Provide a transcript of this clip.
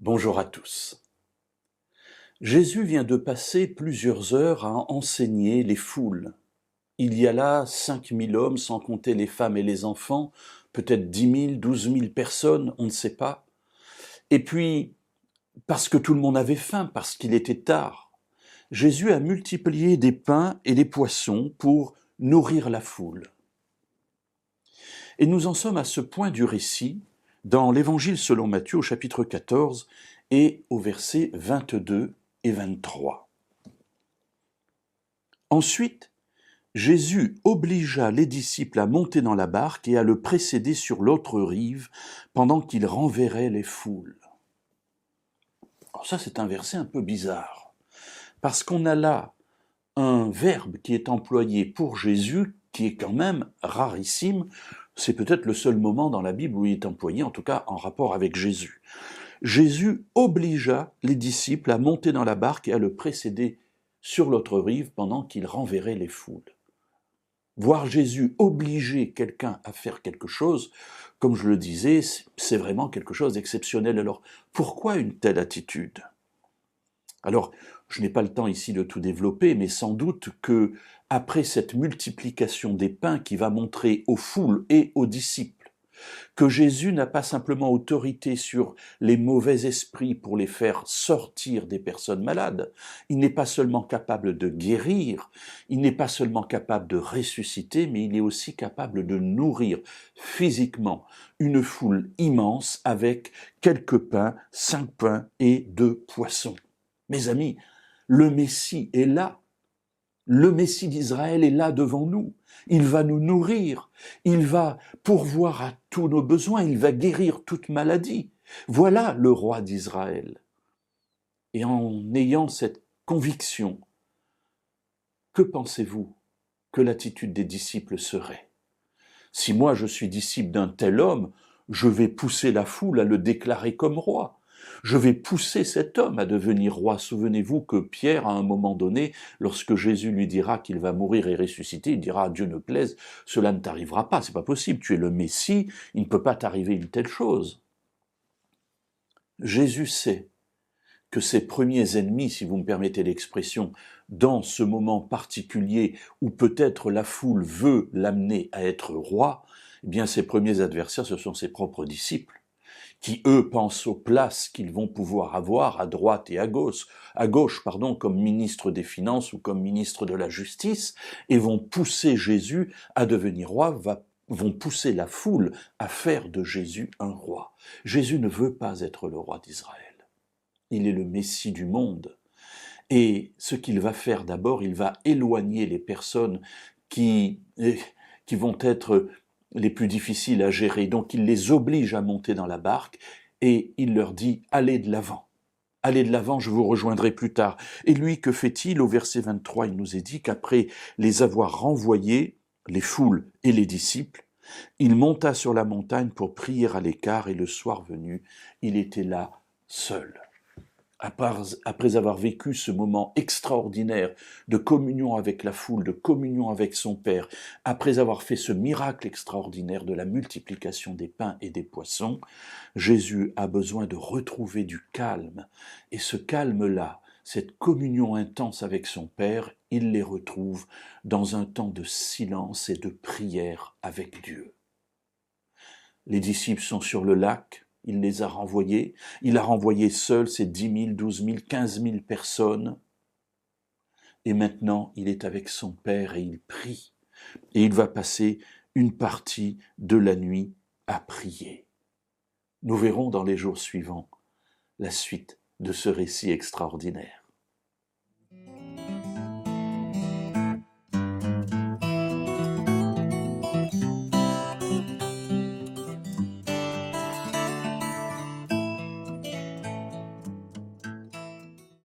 Bonjour à tous. Jésus vient de passer plusieurs heures à enseigner les foules. Il y a là 5000 hommes, sans compter les femmes et les enfants, peut-être 10 000, 12 000 personnes, on ne sait pas. Et puis, parce que tout le monde avait faim, parce qu'il était tard, Jésus a multiplié des pains et des poissons pour nourrir la foule. Et nous en sommes à ce point du récit dans l'Évangile selon Matthieu au chapitre 14 et au verset 22 et 23. Ensuite, Jésus obligea les disciples à monter dans la barque et à le précéder sur l'autre rive pendant qu'il renverrait les foules. Alors ça, c'est un verset un peu bizarre, parce qu'on a là un verbe qui est employé pour Jésus qui est quand même rarissime. C'est peut-être le seul moment dans la Bible où il est employé, en tout cas en rapport avec Jésus. Jésus obligea les disciples à monter dans la barque et à le précéder sur l'autre rive pendant qu'il renverrait les foules. Voir Jésus obliger quelqu'un à faire quelque chose, comme je le disais, c'est vraiment quelque chose d'exceptionnel. Alors, pourquoi une telle attitude ? Alors, je n'ai pas le temps ici de tout développer, mais sans doute que, après cette multiplication des pains qui va montrer aux foules et aux disciples que Jésus n'a pas simplement autorité sur les mauvais esprits pour les faire sortir des personnes malades, il n'est pas seulement capable de guérir, il n'est pas seulement capable de ressusciter, mais il est aussi capable de nourrir physiquement une foule immense avec quelques pains, 5 pains et 2 poissons. Mes amis, le Messie est là. Le Messie d'Israël est là devant nous. Il va nous nourrir. Il va pourvoir à tous nos besoins. Il va guérir toute maladie. Voilà le roi d'Israël. Et en ayant cette conviction, que pensez-vous que l'attitude des disciples serait ? Si moi je suis disciple d'un tel homme, je vais pousser la foule à le déclarer comme roi. Je vais pousser cet homme à devenir roi. Souvenez-vous que Pierre, à un moment donné, lorsque Jésus lui dira qu'il va mourir et ressusciter, il dira « Dieu ne plaise, cela ne t'arrivera pas, c'est pas possible, tu es le Messie, il ne peut pas t'arriver une telle chose. » Jésus sait que ses premiers ennemis, si vous me permettez l'expression, dans ce moment particulier où peut-être la foule veut l'amener à être roi, eh bien ses premiers adversaires, ce sont ses propres disciples, qui eux pensent aux places qu'ils vont pouvoir avoir à droite et à gauche, comme ministre des Finances ou comme ministre de la Justice, et vont pousser Jésus à devenir roi, vont pousser la foule à faire de Jésus un roi. Jésus ne veut pas être le roi d'Israël. Il est le Messie du monde. Et ce qu'il va faire d'abord, il va éloigner les personnes qui vont être les plus difficiles à gérer. Donc il les oblige à monter dans la barque et il leur dit « Allez de l'avant, je vous rejoindrai plus tard ». Et lui, que fait-il ? Au verset 23, il nous est dit qu'après les avoir renvoyés, les foules et les disciples, il monta sur la montagne pour prier à l'écart et le soir venu, il était là seul. Après avoir vécu ce moment extraordinaire de communion avec la foule, de communion avec son Père, après avoir fait ce miracle extraordinaire de la multiplication des pains et des poissons, Jésus a besoin de retrouver du calme. Et ce calme-là, cette communion intense avec son Père, il les retrouve dans un temps de silence et de prière avec Dieu. Les disciples sont sur le lac. Il les a renvoyés. Il a renvoyé seul ces 10 000, 12 000, 15 000 personnes. Et maintenant, il est avec son Père et il prie. Et il va passer une partie de la nuit à prier. Nous verrons dans les jours suivants la suite de ce récit extraordinaire.